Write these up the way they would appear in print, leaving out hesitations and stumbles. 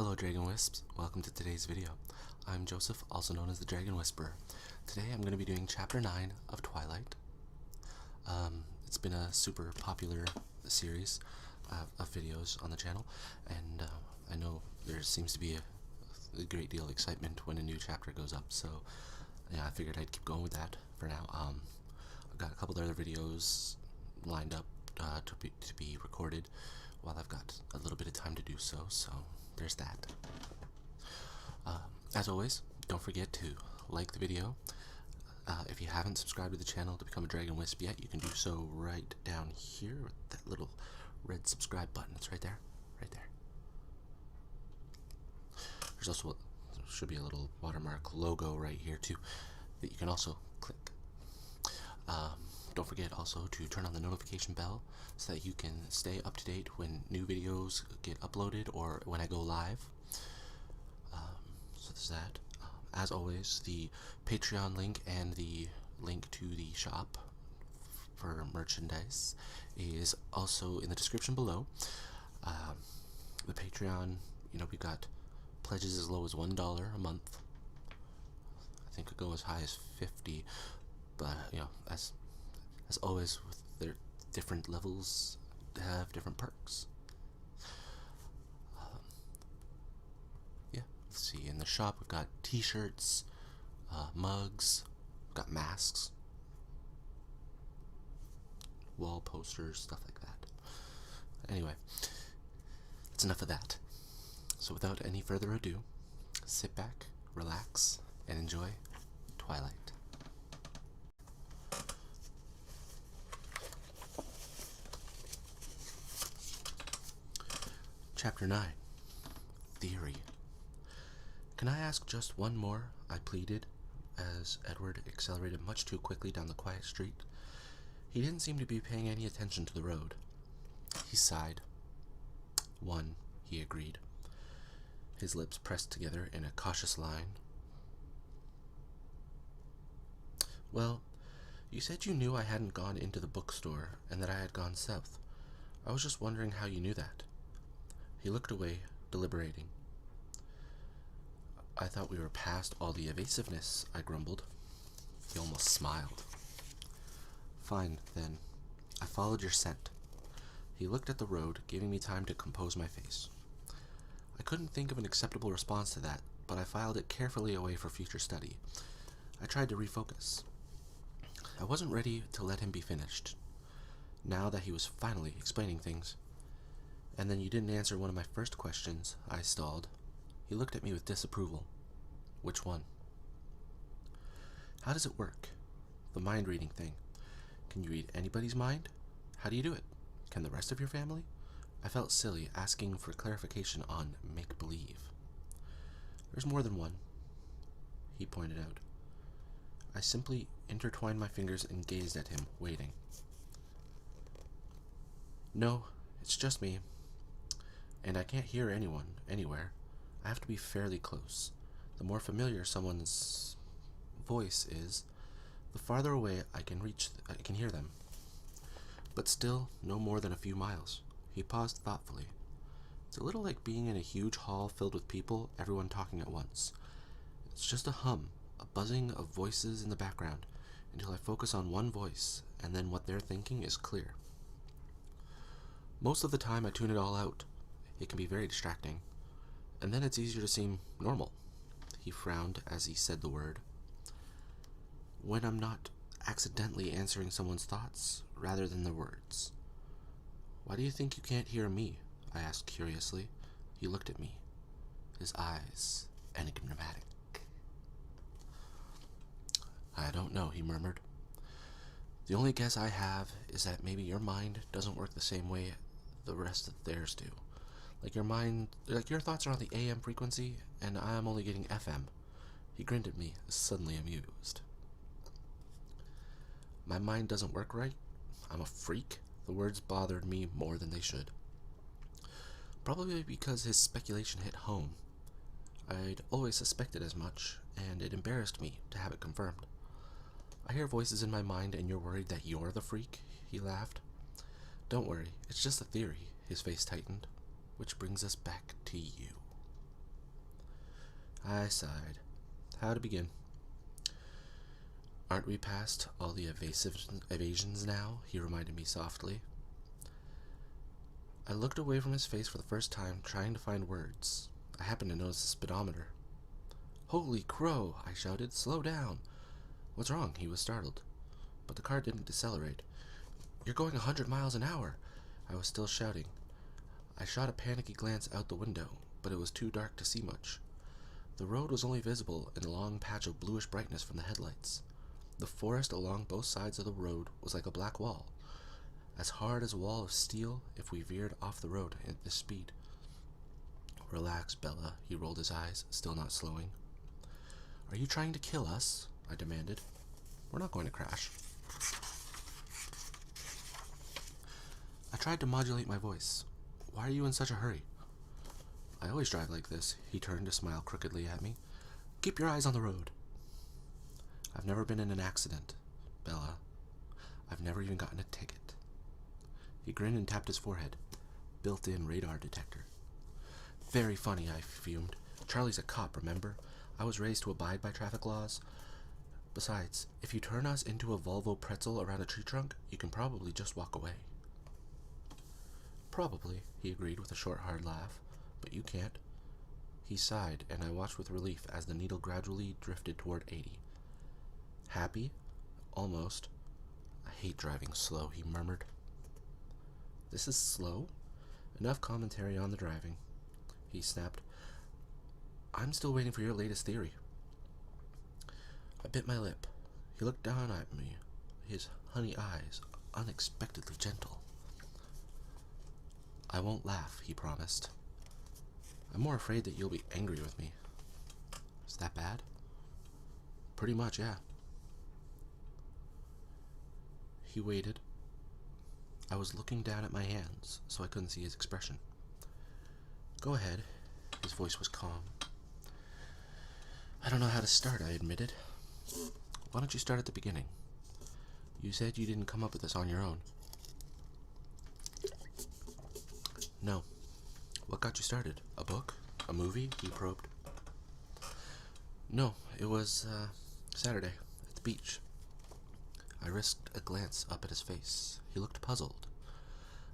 Hello Dragon Wisps, welcome to today's video. I'm Joseph, also known as the Dragon Whisperer. Today I'm going to be doing Chapter 9 of Twilight. It's been a super popular series of videos on the channel, and I know there seems to be a great deal of excitement when a new chapter goes up, so yeah, I figured I'd keep going with that for now. I've got a couple of other videos lined up to be recorded while I've got a little bit of time to do so, so there's that. As always, don't forget to like the video. If you haven't subscribed to the channel to become a Dragon Wisp yet, you can do so right down here with that little red subscribe button. It's right there, right there. There's also there should be a little watermark logo right here too that you can also click. Don't forget also to turn on the notification bell so that you can stay up to date when new videos get uploaded or when I go live. So there's that. As always, the Patreon link and the link to the shop for merchandise is also in the description below. The Patreon, we've got pledges as low as $1 a month. I think it go as high as $50, but as always with their different levels, they have different perks. Let's see, in the shop we've got t-shirts, mugs, we've got masks, wall posters, stuff like that. Anyway, that's enough of that. So without any further ado, sit back, relax, and enjoy Twilight. Chapter 9, Theory. Can I ask just one more? I pleaded, as Edward accelerated much too quickly down the quiet street. He didn't seem to be paying any attention to the road. He sighed. One, he agreed, his lips pressed together in a cautious line. Well, you said you knew I hadn't gone into the bookstore and that I had gone south. I was just wondering how you knew that. He looked away, deliberating. I thought we were past all the evasiveness, I grumbled. He almost smiled. Fine, then. I followed your scent. He looked at the road, giving me time to compose my face. I couldn't think of an acceptable response to that, but I filed it carefully away for future study. I tried to refocus. I wasn't ready to let him be finished, now that he was finally explaining things. And then you didn't answer one of my first questions, I stalled. He looked at me with disapproval. Which one? How does it work? The mind-reading thing. Can you read anybody's mind? How do you do it? Can the rest of your family? I felt silly asking for clarification on make-believe. There's more than one, he pointed out. I simply intertwined my fingers and gazed at him, waiting. No, it's just me. And I can't hear anyone, anywhere. I have to be fairly close. The more familiar someone's voice is, the farther away I can hear them. But still, no more than a few miles. He paused thoughtfully. It's a little like being in a huge hall filled with people, everyone talking at once. It's just a hum, a buzzing of voices in the background, until I focus on one voice, and then what they're thinking is clear. Most of the time I tune it all out. It can be very distracting. And then it's easier to seem normal. He frowned as he said the word. When I'm not accidentally answering someone's thoughts rather than their words. Why do you think you can't hear me? I asked curiously. He looked at me, his eyes enigmatic. I don't know, he murmured. The only guess I have is that maybe your mind doesn't work the same way the rest of theirs do. Like your thoughts are on the AM frequency, and I'm only getting FM. He grinned at me, suddenly amused. My mind doesn't work right? I'm a freak? The words bothered me more than they should. Probably because his speculation hit home. I'd always suspected as much, and it embarrassed me to have it confirmed. I hear voices in my mind, and you're worried that you're the freak? He laughed. Don't worry, it's just a theory. His face tightened. Which brings us back to you. I sighed. How to begin? Aren't we past all the evasions now? He reminded me softly. I looked away from his face for the first time, trying to find words. I happened to notice the speedometer. Holy crow! I shouted. Slow down! What's wrong? He was startled. But the car didn't decelerate. You're going 100 miles an hour! I was still shouting. I shot a panicky glance out the window, but it was too dark to see much. The road was only visible in a long patch of bluish brightness from the headlights. The forest along both sides of the road was like a black wall, as hard as a wall of steel if we veered off the road at this speed. Relax, Bella, he rolled his eyes, still not slowing. Are you trying to kill us? I demanded. We're not going to crash. I tried to modulate my voice. Why are you in such a hurry? I always drive like this. He turned to smile crookedly at me. Keep your eyes on the road. I've never been in an accident, Bella. I've never even gotten a ticket. He grinned and tapped his forehead. Built-in radar detector. Very funny, I fumed. Charlie's a cop, remember? I was raised to abide by traffic laws. Besides, if you turn us into a Volvo pretzel around a tree trunk, you can probably just walk away. Probably, he agreed with a short, hard laugh. But you can't. He sighed, and I watched with relief as the needle gradually drifted toward 80. Happy? Almost. I hate driving slow, he murmured. This is slow? Enough commentary on the driving. He snapped. I'm still waiting for your latest theory. I bit my lip. He looked down at me, his honey eyes unexpectedly gentle. I won't laugh, he promised. I'm more afraid that you'll be angry with me. Is that bad? Pretty much, yeah. He waited. I was looking down at my hands, so I couldn't see his expression. Go ahead. His voice was calm. I don't know how to start, I admitted. Why don't you start at the beginning? You said you didn't come up with this on your own. No. What got you started? A book? A movie? He probed. No, it was, Saturday, at the beach. I risked a glance up at his face. He looked puzzled.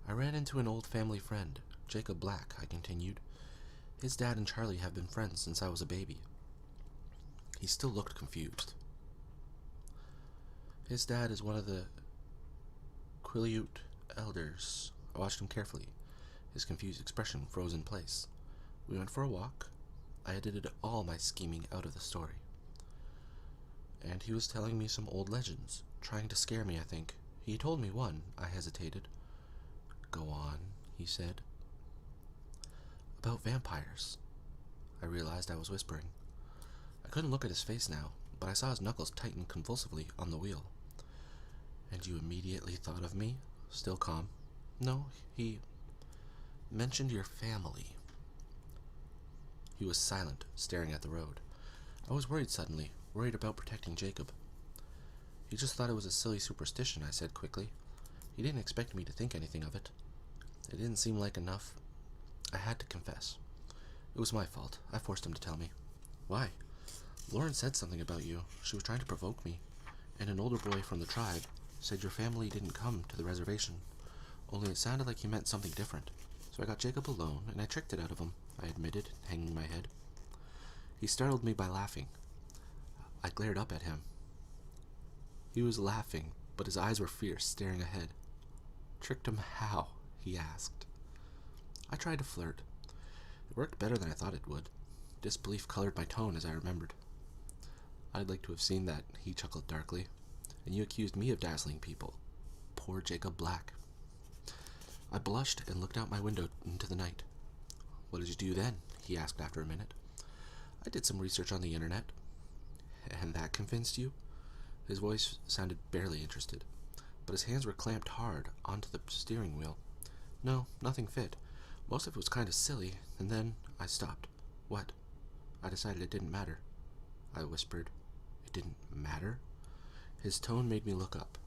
I ran into an old family friend, Jacob Black, I continued. His dad and Charlie have been friends since I was a baby. He still looked confused. His dad is one of the Quileute elders. I watched him carefully. His confused expression froze in place. We went for a walk. I edited all my scheming out of the story. And he was telling me some old legends, trying to scare me, I think. He told me one. I hesitated. Go on, he said. About vampires. I realized I was whispering. I couldn't look at his face now, but I saw his knuckles tighten convulsively on the wheel. And you immediately thought of me? Still calm. No, he mentioned your family. He was silent, staring at the road. I was worried suddenly, worried about protecting Jacob. He just thought it was a silly superstition, I said quickly. He didn't expect me to think anything of it. It didn't seem like enough. I had to confess. It was my fault. I forced him to tell me. Why? Lauren said something about you. She was trying to provoke me. And an older boy from the tribe said your family didn't come to the reservation. Only it sounded like he meant something different. So I got Jacob alone, and I tricked it out of him, I admitted, hanging my head. He startled me by laughing. I glared up at him. He was laughing, but his eyes were fierce, staring ahead. Tricked him how? He asked. I tried to flirt. It worked better than I thought it would. Disbelief colored my tone as I remembered. I'd like to have seen that, he chuckled darkly. And you accused me of dazzling people. Poor Jacob Black. I blushed and looked out my window into the night. What did you do then? He asked after a minute. I did some research on the internet. And that convinced you? His voice sounded barely interested, but his hands were clamped hard onto the steering wheel. No, nothing fit. Most of it was kind of silly, and then I stopped. What? I decided it didn't matter. I whispered. It didn't matter? His tone made me look up.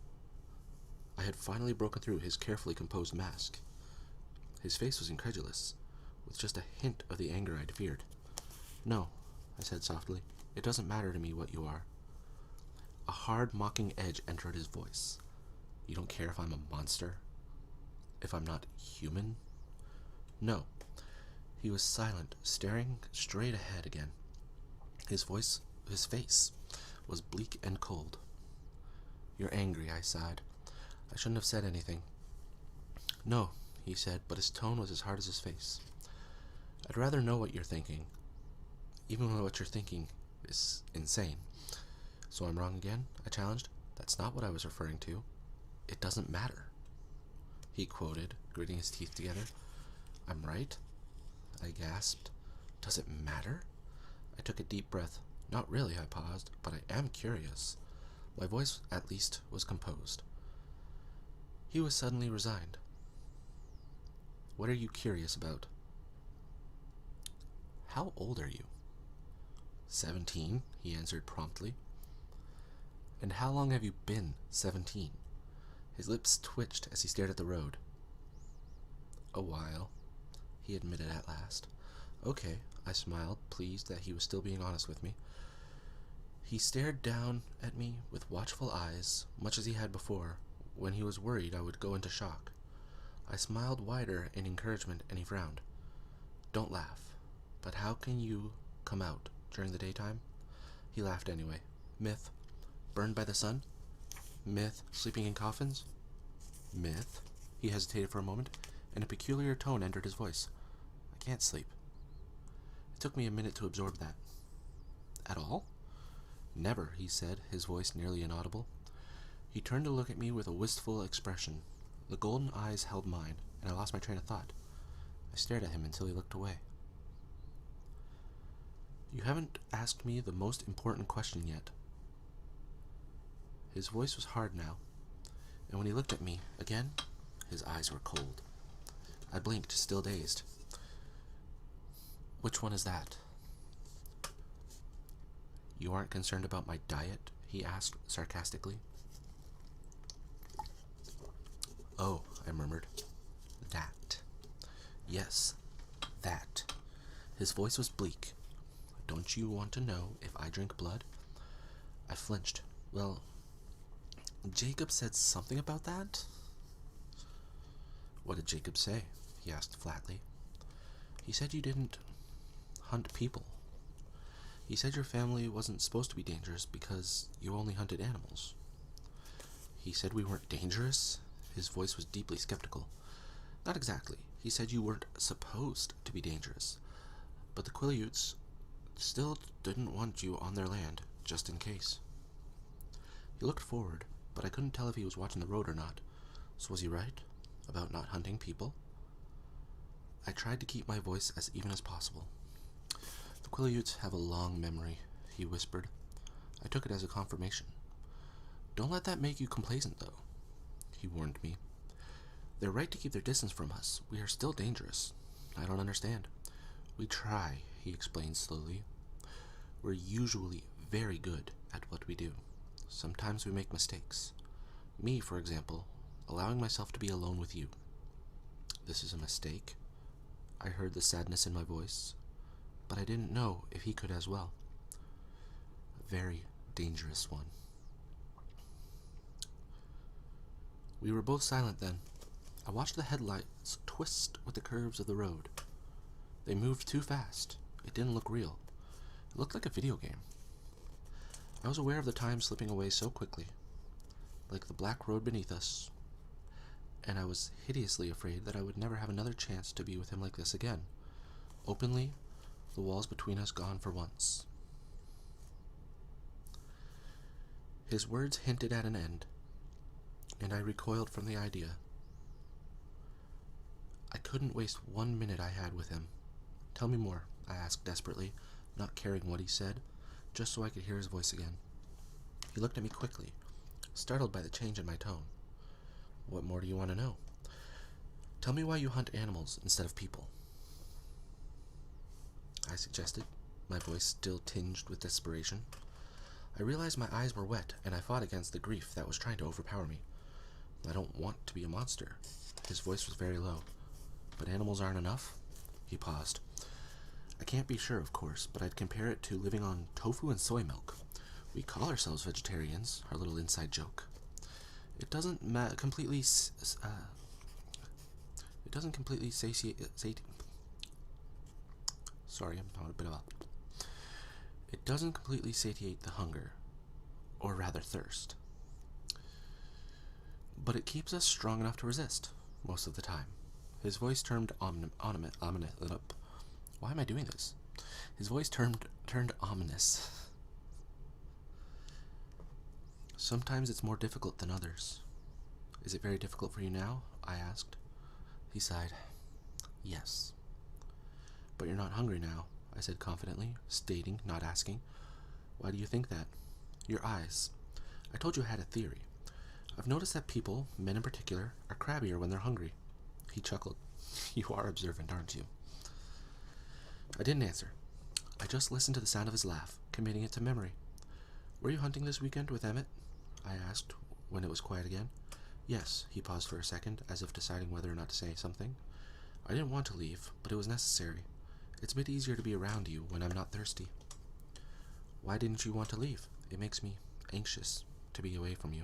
I had finally broken through his carefully composed mask. His face was incredulous, with just a hint of the anger I'd feared. No, I said softly. It doesn't matter to me what you are. A hard, mocking edge entered his voice. You don't care if I'm a monster? If I'm not human? No. He was silent, staring straight ahead again. His face, was bleak and cold. You're angry, I sighed. I shouldn't have said anything. No, he said, but his tone was as hard as his face. I'd rather know what you're thinking, even when what you're thinking is insane. So I'm wrong again? I challenged. That's not what I was referring to. It doesn't matter. He quoted, gritting his teeth together. I'm right? I gasped. Does it matter? I took a deep breath. Not really, I paused, but I am curious. My voice, at least, was composed. He was suddenly resigned. What are you curious about? How old are you? 17, he answered promptly. And how long have you been 17? His lips twitched as he stared at the road. A while, he admitted at last. Okay, I smiled, pleased that he was still being honest with me. He stared down at me with watchful eyes, much as he had before, when he was worried I would go into shock. I smiled wider in encouragement, and he frowned. Don't laugh. But how can you come out during the daytime? He laughed anyway. Myth. Burned by the sun? Myth. Sleeping in coffins? Myth. He hesitated for a moment, and a peculiar tone entered his voice. I can't sleep. It took me a minute to absorb that. At all? Never, he said, his voice nearly inaudible. He turned to look at me with a wistful expression. The golden eyes held mine, and I lost my train of thought. I stared at him until he looked away. You haven't asked me the most important question yet. His voice was hard now, and when he looked at me again, his eyes were cold. I blinked, still dazed. Which one is that? You aren't concerned about my diet? He asked sarcastically. Oh, I murmured. That. Yes, that. His voice was bleak. Don't you want to know if I drink blood? I flinched. Well, Jacob said something about that? What did Jacob say? He asked flatly. He said you didn't hunt people. He said your family wasn't supposed to be dangerous because you only hunted animals. He said we weren't dangerous? His voice was deeply skeptical. Not exactly. He said you weren't supposed to be dangerous, but the Quileutes still didn't want you on their land, just in case. He looked forward, but I couldn't tell if he was watching the road or not. So was he right about not hunting people? I tried to keep my voice as even as possible. The Quileutes have a long memory, he whispered. I took it as a confirmation. Don't let that make you complacent, though, he warned me. They're right to keep their distance from us. We are still dangerous. I don't understand. We try, he explained slowly. We're usually very good at what we do. Sometimes we make mistakes. Me, for example, allowing myself to be alone with you. This is a mistake. I heard the sadness in my voice, but I didn't know if he could as well. A very dangerous one. We were both silent then. I watched the headlights twist with the curves of the road. They moved too fast. It didn't look real. It looked like a video game. I was aware of the time slipping away so quickly, like the black road beneath us, and I was hideously afraid that I would never have another chance to be with him like this again. Openly, the walls between us gone for once. His words hinted at an end, and I recoiled from the idea. I couldn't waste 1 minute I had with him. Tell me more, I asked desperately, not caring what he said, just so I could hear his voice again. He looked at me quickly, startled by the change in my tone. What more do you want to know? Tell me why you hunt animals instead of people, I suggested, my voice still tinged with desperation. I realized my eyes were wet, and I fought against the grief that was trying to overpower me. I don't want to be a monster. His voice was very low. But animals aren't enough? He paused. I can't be sure, of course, but I'd compare it to living on tofu and soy milk. We call ourselves vegetarians, our little inside joke. It doesn't completely satiate. Sorry, I'm on a bit of a. It doesn't completely satiate the hunger, or rather thirst. But it keeps us strong enough to resist, most of the time. His voice turned ominous. Why am I doing this? His voice turned ominous. Sometimes it's more difficult than others. Is it very difficult for you now? I asked. He sighed. Yes. But you're not hungry now, I said confidently, stating, not asking. Why do you think that? Your eyes. I told you I had a theory. I've noticed that people, men in particular, are crabbier when they're hungry. He chuckled. You are observant, aren't you? I didn't answer. I just listened to the sound of his laugh, committing it to memory. Were you hunting this weekend with Emmett? I asked, when it was quiet again. Yes, he paused for a second, as if deciding whether or not to say something. I didn't want to leave, but it was necessary. It's a bit easier to be around you when I'm not thirsty. Why didn't you want to leave? It makes me anxious to be away from you.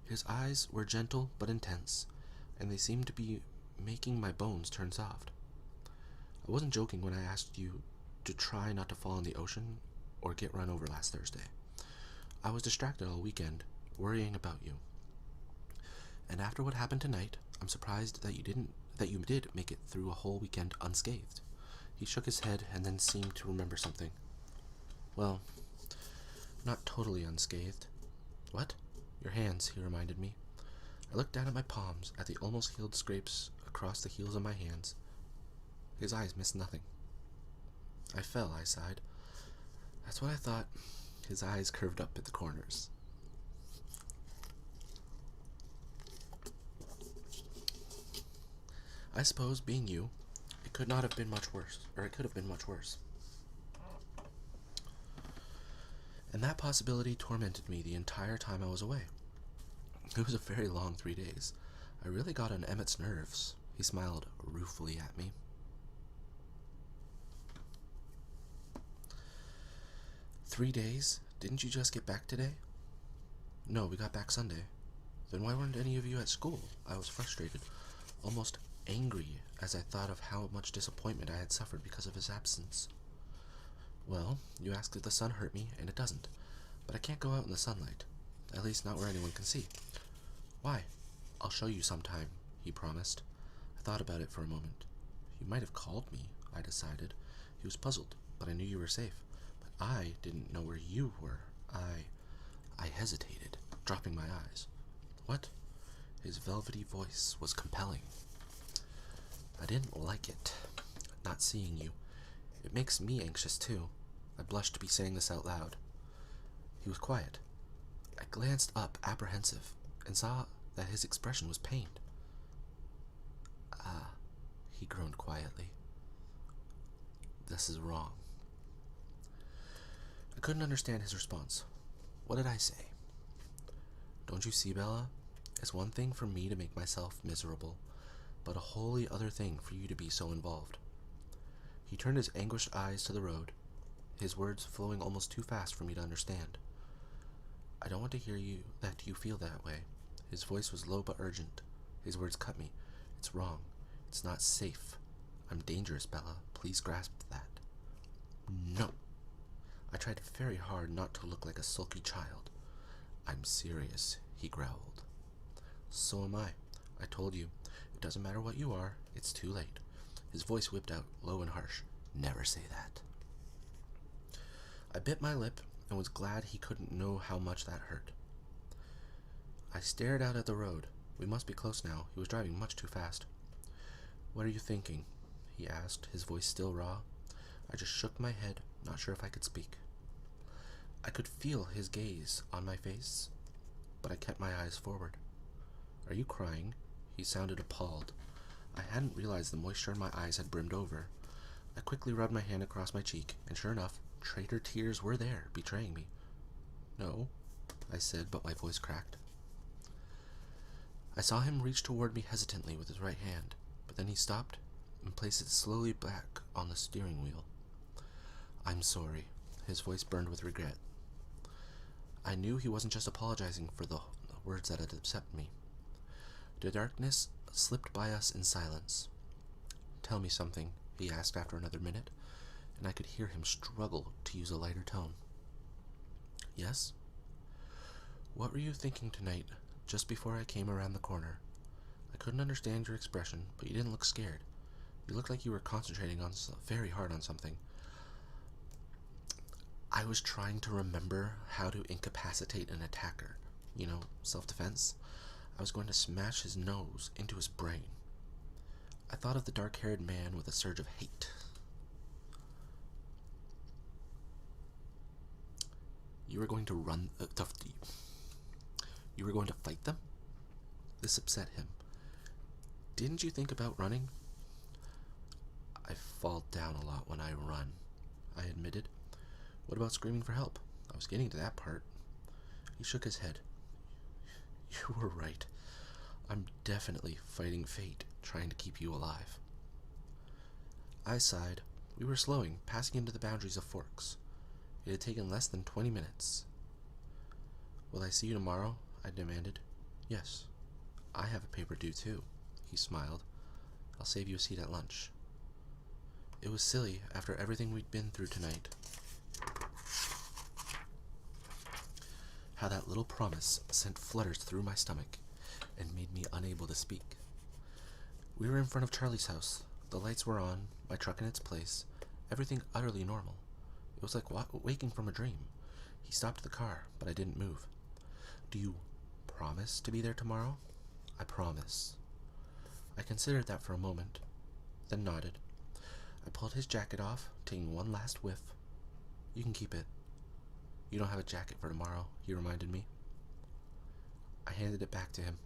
His eyes were gentle but intense, and they seemed to be making my bones turn soft. I wasn't joking when I asked you to try not to fall in the ocean or get run over last Thursday. I was distracted all weekend, worrying about you. And after what happened tonight, I'm surprised that you did make it through a whole weekend unscathed. He shook his head and then seemed to remember something. Well, not totally unscathed. What? Your hands, he reminded me. I looked down at my palms, at the almost healed scrapes across the heels of my hands. His eyes missed nothing. I fell, I sighed. That's what I thought. His eyes curved up at the corners. I suppose, being you, it could not have been much worse, or it could have been much worse. And that possibility tormented me the entire time I was away. It was a very long 3 days. I really got on Emmett's nerves. He smiled ruefully at me. 3 days? Didn't you just get back today? No, we got back Sunday. Then why weren't any of you at school? I was frustrated, almost angry as I thought of how much disappointment I had suffered because of his absence. Well, you asked if the sun hurt me, and it doesn't. But I can't go out in the sunlight. At least not where anyone can see. Why? I'll show you sometime, he promised. I thought about it for a moment. You might have called me, I decided. He was puzzled, but I knew you were safe. But I didn't know where you were. I hesitated, dropping my eyes. What? His velvety voice was compelling. I didn't like it, not seeing you. It makes me anxious, too. I blushed to be saying this out loud. He was quiet. I glanced up, apprehensive, and saw that his expression was pained. Ah, he groaned quietly. This is wrong. I couldn't understand his response. What did I say? Don't you see, Bella? It's one thing for me to make myself miserable, but a wholly other thing for you to be so involved. He turned his anguished eyes to the road, his words flowing almost too fast for me to understand. I don't want to hear that you feel that way. His voice was low but urgent. His words cut me. It's wrong. It's not safe. I'm dangerous, Bella. Please grasp that. No. I tried very hard not to look like a sulky child. I'm serious, he growled. So am I. I told you. It doesn't matter what you are. It's too late. His voice whipped out, low and harsh. Never say that. I bit my lip and was glad he couldn't know how much that hurt. I stared out at the road. We must be close now. He was driving much too fast. What are you thinking? He asked, his voice still raw. I just shook my head, not sure if I could speak. I could feel his gaze on my face, but I kept my eyes forward. Are you crying? He sounded appalled. I hadn't realized the moisture in my eyes had brimmed over. I quickly rubbed my hand across my cheek, and sure enough, traitor tears were there, betraying me. No, I said, but my voice cracked. I saw him reach toward me hesitantly with his right hand, but then he stopped and placed it slowly back on the steering wheel. I'm sorry. His voice burned with regret. I knew he wasn't just apologizing for the words that had upset me. The darkness slipped by us in silence. Tell me something, he asked after another minute, and I could hear him struggle to use a lighter tone. Yes? What were you thinking tonight, just before I came around the corner? I couldn't understand your expression, but you didn't look scared. You looked like you were concentrating very hard on something. I was trying to remember how to incapacitate an attacker. Self-defense. I was going to smash his nose into his brain. I thought of the dark-haired man with a surge of hate. You were going to you were going to fight them? This upset him. Didn't you think about running? I fall down a lot when I run, I admitted. What about screaming for help? I was getting to that part. He shook his head. You were right. I'm definitely fighting fate, trying to keep you alive. I sighed. We were slowing, passing into the boundaries of Forks. It had taken less than 20 minutes. Will I see you tomorrow? I demanded. Yes. I have a paper due too, he smiled. I'll save you a seat at lunch. It was silly after everything we'd been through tonight. How that little promise sent flutters through my stomach and made me unable to speak. We were in front of Charlie's house. The lights were on, my truck in its place, everything utterly normal. It was like waking from a dream. He stopped the car, but I didn't move. Do you promise to be there tomorrow? I promise. I considered that for a moment, then nodded. I pulled his jacket off, taking one last whiff. You can keep it. You don't have a jacket for tomorrow, he reminded me. I handed it back to him.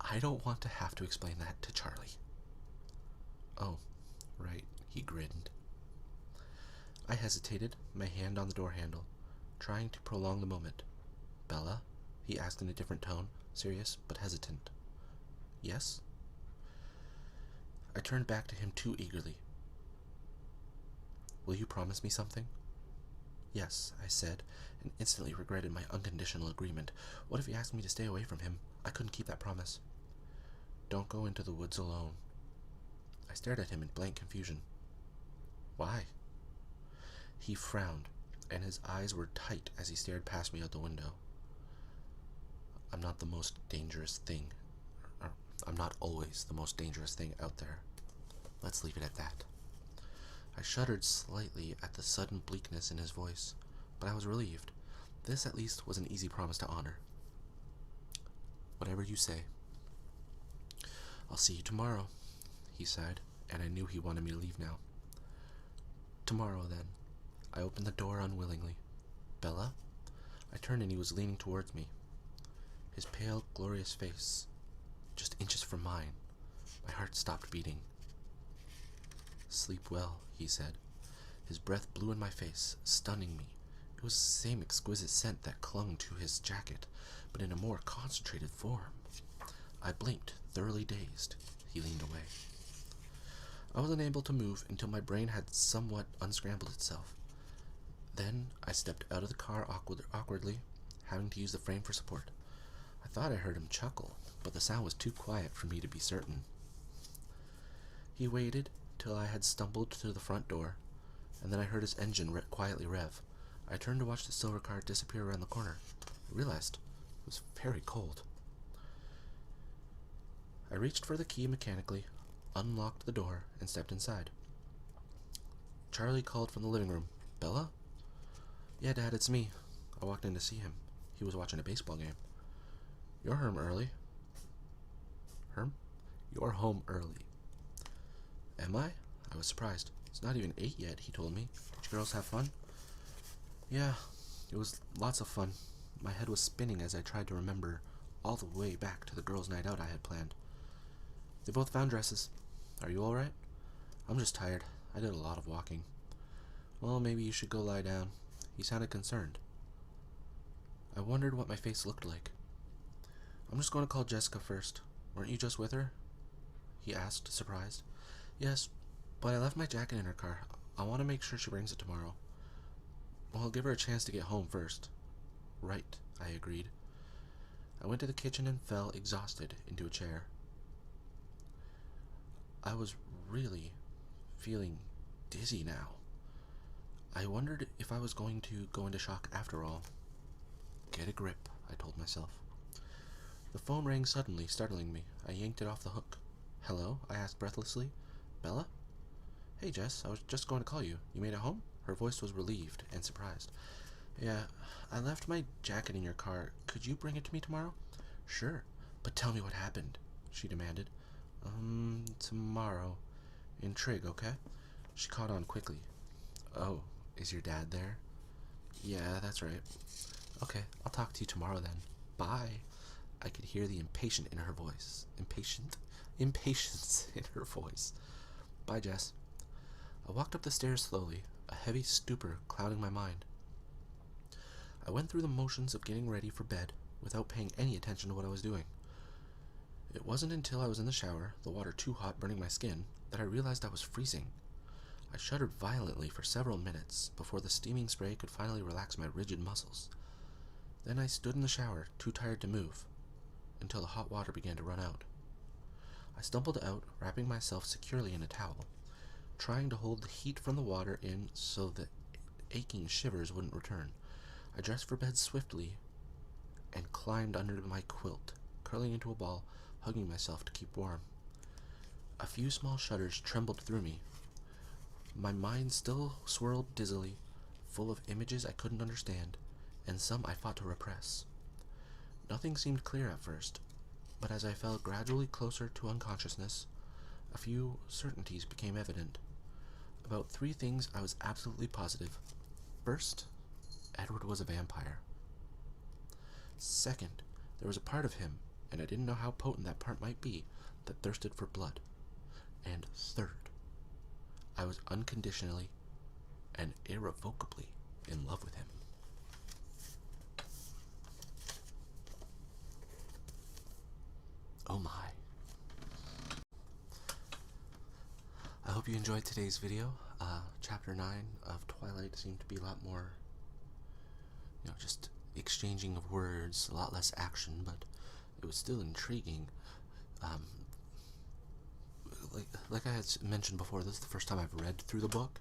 I don't want to have to explain that to Charlie. Oh, right, he grinned. I hesitated, my hand on the door handle, trying to prolong the moment. Bella? He asked in a different tone, serious but hesitant. Yes? I turned back to him too eagerly. Will you promise me something? Yes, I said, and instantly regretted my unconditional agreement. What if he asked me to stay away from him? I couldn't keep that promise. Don't go into the woods alone. I stared at him in blank confusion. Why? He frowned, and his eyes were tight as he stared past me out the window. I'm not the most dangerous thing. I'm not always the most dangerous thing out there. Let's leave it at that. I shuddered slightly at the sudden bleakness in his voice, but I was relieved. This at least was an easy promise to honor. Whatever you say. I'll see you tomorrow, he sighed, and I knew he wanted me to leave now. Tomorrow, then. I opened the door unwillingly. Bella? I turned and he was leaning towards me. His pale, glorious face, just inches from mine. My heart stopped beating. Sleep well, he said. His breath blew in my face, stunning me. It was the same exquisite scent that clung to his jacket, but in a more concentrated form. I blinked, thoroughly dazed. He leaned away. I was unable to move until my brain had somewhat unscrambled itself. Then I stepped out of the car awkwardly, having to use the frame for support. I thought I heard him chuckle, but the sound was too quiet for me to be certain. He waited till I had stumbled to the front door, and then I heard his engine quietly rev. I turned to watch the silver car disappear around the corner. I realized it was very cold. I reached for the key mechanically, unlocked the door, and stepped inside. Charlie called from the living room. Bella? Yeah, Dad, it's me. I walked in to see him. He was watching a baseball game. You're home early. Herm? You're home early. Am I? I was surprised. It's not even 8 yet, he told me. Did you girls have fun? Yeah, it was lots of fun. My head was spinning as I tried to remember all the way back to the girls' night out I had planned. They both found dresses. Are you alright? I'm just tired. I did a lot of walking. Well, maybe you should go lie down. He sounded concerned. I wondered what my face looked like. I'm just going to call Jessica first. Weren't you just with her? He asked, surprised. Yes, but I left my jacket in her car. I want to make sure she brings it tomorrow. Well, I'll give her a chance to get home first. Right, I agreed. I went to the kitchen and fell exhausted into a chair. I was really feeling dizzy now. I wondered if I was going to go into shock after all. Get a grip, I told myself. The phone rang suddenly, startling me. I yanked it off the hook. Hello? I asked breathlessly. Bella? Hey, Jess, I was just going to call you. You made it home? Her voice was relieved and surprised. Yeah, I left my jacket in your car. Could you bring it to me tomorrow? Sure, but tell me what happened, she demanded. Tomorrow. In Trig, okay? She caught on quickly. Oh, is your dad there? Yeah, that's right. Okay, I'll talk to you tomorrow then. Bye. I could hear the impatience in her voice. Impatience in her voice. Bye, Jess. I walked up the stairs slowly, a heavy stupor clouding my mind. I went through the motions of getting ready for bed without paying any attention to what I was doing. It wasn't until I was in the shower, the water too hot burning my skin, that I realized I was freezing. I shuddered violently for several minutes before the steaming spray could finally relax my rigid muscles. Then I stood in the shower, too tired to move, until the hot water began to run out. I stumbled out, wrapping myself securely in a towel, trying to hold the heat from the water in so that aching shivers wouldn't return. I dressed for bed swiftly and climbed under my quilt, curling into a ball, hugging myself to keep warm. A few small shudders trembled through me. My mind still swirled dizzily, full of images I couldn't understand, and some I fought to repress. Nothing seemed clear at first, but as I fell gradually closer to unconsciousness, a few certainties became evident. About 3 things I was absolutely positive. First, Edward was a vampire. Second, there was a part of him, and I didn't know how potent that part might be, that thirsted for blood. And third, I was unconditionally and irrevocably in love with him. Oh my. I hope you enjoyed today's video. Chapter 9 of Twilight seemed to be a lot more, just exchanging of words, a lot less action, but it was still intriguing. Like I had mentioned before, this is the first time I've read through the book,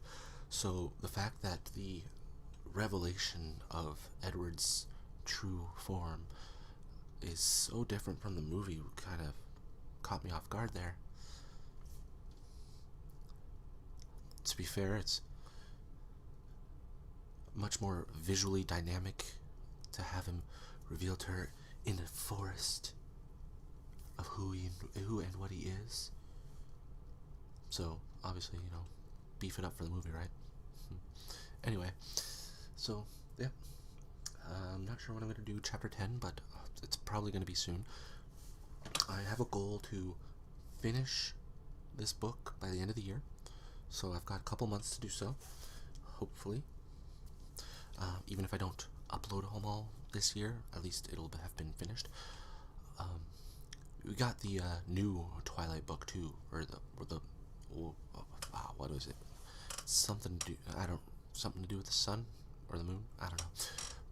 so the fact that the revelation of Edward's true form is so different from the movie kind of caught me off guard there. To be fair, it's much more visually dynamic to have him reveal to her in a forest of who and what he is. So, obviously, beef it up for the movie, right? Anyway, so, yeah. I'm not sure when I'm going to do chapter 10, but it's probably going to be soon. I have a goal to finish this book by the end of the year, so I've got a couple months to do so, hopefully. Even if I don't upload them all this year, at least it'll have been finished. We got the new Twilight book too, or the what was it? Something to do with the sun or the moon. I don't know,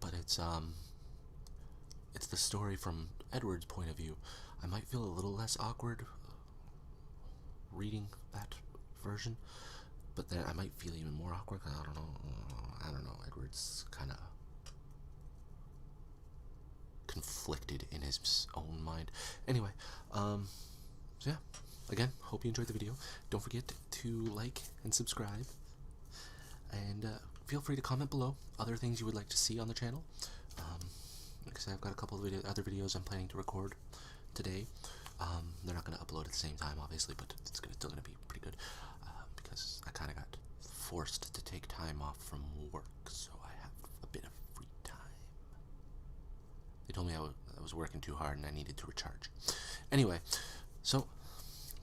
but it's the story from Edward's point of view. I might feel a little less awkward reading that version, but then I might feel even more awkward. I don't know. Edward's kind of conflicted in his own mind. Anyway, so yeah. Again, hope you enjoyed the video. Don't forget to like and subscribe, and feel free to comment below other things you would like to see on the channel. Like I said, I've got a couple of other videos I'm planning to record today. They're not going to upload at the same time, obviously, but it's still going to be pretty good, because I kind of got forced to take time off from work, so I have a bit of free time. They told me I was working too hard and I needed to recharge. Anyway, so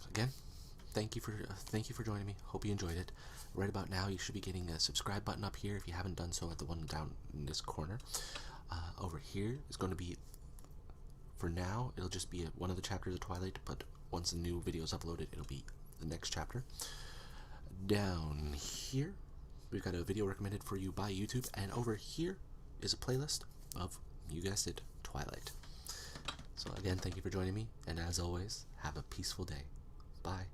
again, thank you for joining me. Hope you enjoyed it. Right about now, you should be getting a subscribe button up here if you haven't done so, at the one down in this corner. Over here is going to be, for now, it'll just be one of the chapters of Twilight, but once the new video is uploaded, it'll be the next chapter. Down here we've got a video recommended for you by YouTube, and over here is a playlist of, you guessed it, Twilight. So again, thank you for joining me, and as always, have a peaceful day. Bye.